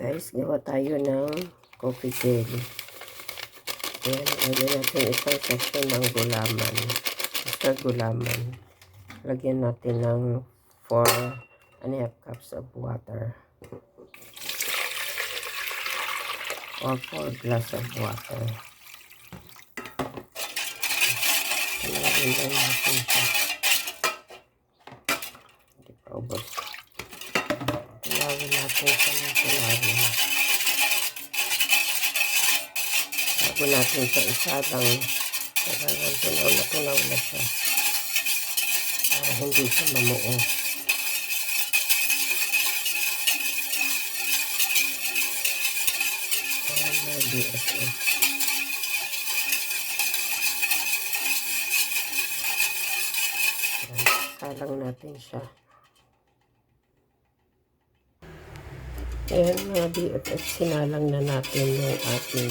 Guys, gawa tayo ng coffee jelly. Ayan, lagyan natin isang section ng gulaman. Basta gulaman. Lagyan natin ng 4.5 cups of water. Or 4 glass of water. Lagyan lang natin siya. Hindi pa ubos. Lagyan natin siya ng tulawin. Bago natin sa isa lang, kailangan tunaw na siya para hindi siya mamuo. BFF. Salang natin siya. Ayan mga BFF, sinalang na natin yung ating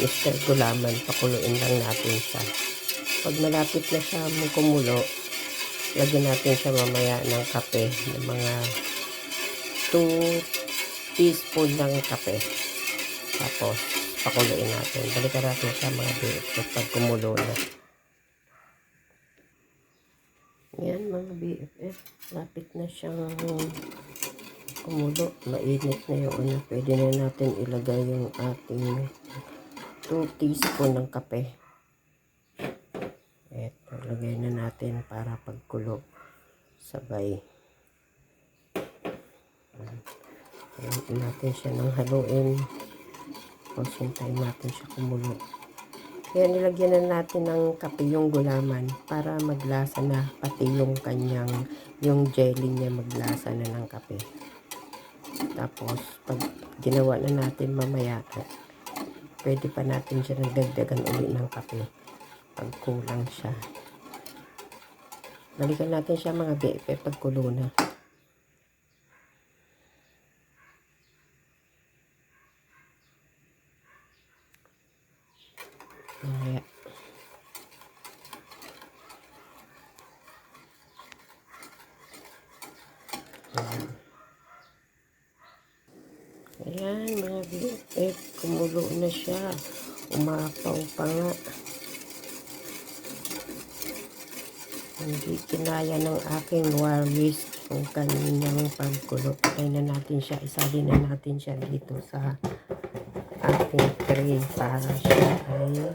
Mr. Gulaman. Pakuluin lang natin siya. Pag malapit na siya kumulo, lagyan natin siya mamaya ng kape, ng mga 2 teaspoon ng kape. Tapos pakuluin natin. Balikan natin siya mga BFF pag kumulo na. Yan mga BFF, lapit na siyang kumulo. Mainit na yung ano. Pwede na natin ilagay yung ating 2 teaspoon ng kape. Eto, lagay na natin para pagkulo sabay. Ayan natin siya ng haluin. Tapos hintayin natin siya kumulo. Kaya nilagyan na natin ng kape yung gulaman para maglasa na, pati yung kanyang, yung jelly niya maglasa na ng kape. Tapos pag ginawa na natin mamaya, pwede pa natin siya nagdagdagan ulit ng kape pag kulang siya. Balikan natin siya mga BFF pag kulo na. Ayan mga BFF, kumulo na siya. Umapaw pa nga. Hindi kinaya ng aking waris kung kanyang pagkulo. Patay na natin siya. Isalin na natin siya dito sa ating tray para siya ay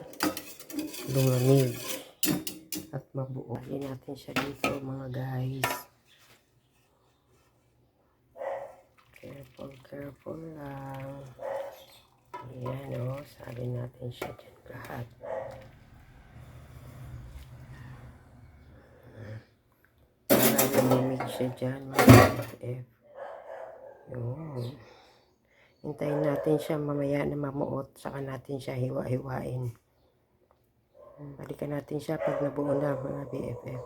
lumamig at mabuo. Isalin natin siya dito mga guys. Careful lang. Ayan o, salin natin siya dyan lahat. Para lumamig siya dyan mga BFF. Yun. Hintayin natin siya mamaya na mamuot, saka natin siya hiwa-hiwain. Balikan natin siya pag nabuo na mga BFF.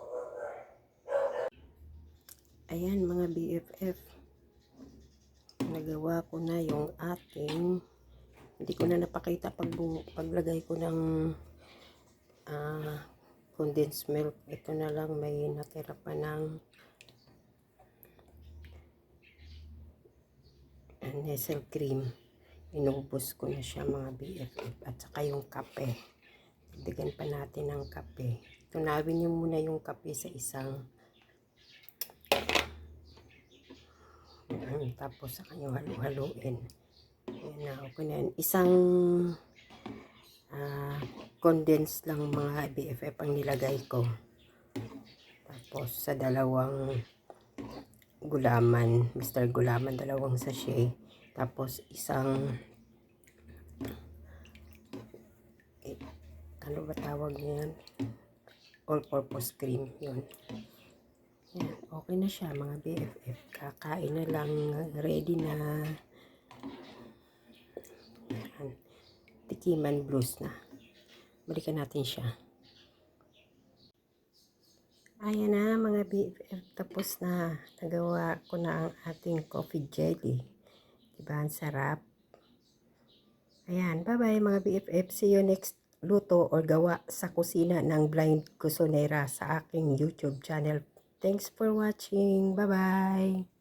Ayan mga BFF, nagawa ko na yung ating, hindi ko na napakita paglagay ko ng condensed milk. Ito na lang, may natira pa ng Nestle cream. Inubos ko na siya mga BFF. At saka yung kape, dagdagan pa natin ng kape. Tunawin nyo muna yung kape sa isang tapos sa kanyo halu-haluin. Ayan na, okay na yan. Isang condensed lang mga BFF ang nilagay ko. Tapos sa dalawang gulaman, Mr. Gulaman, dalawang sachet. Tapos isang ano ba tawag niyan? All-purpose cream. Yun. Yan, okay na siya mga BFF. Kakain na lang, ready na. Yan. Tikiman blues na. Balikan natin siya. Ayan na mga BFF, tapos na. Nagawa ko na ang ating coffee jelly. Diba, ang sarap. Ayan, bye bye mga BFF. See you next luto or gawa sa kusina ng Blind Kusinera sa aking YouTube channel. Thanks for watching. Bye bye.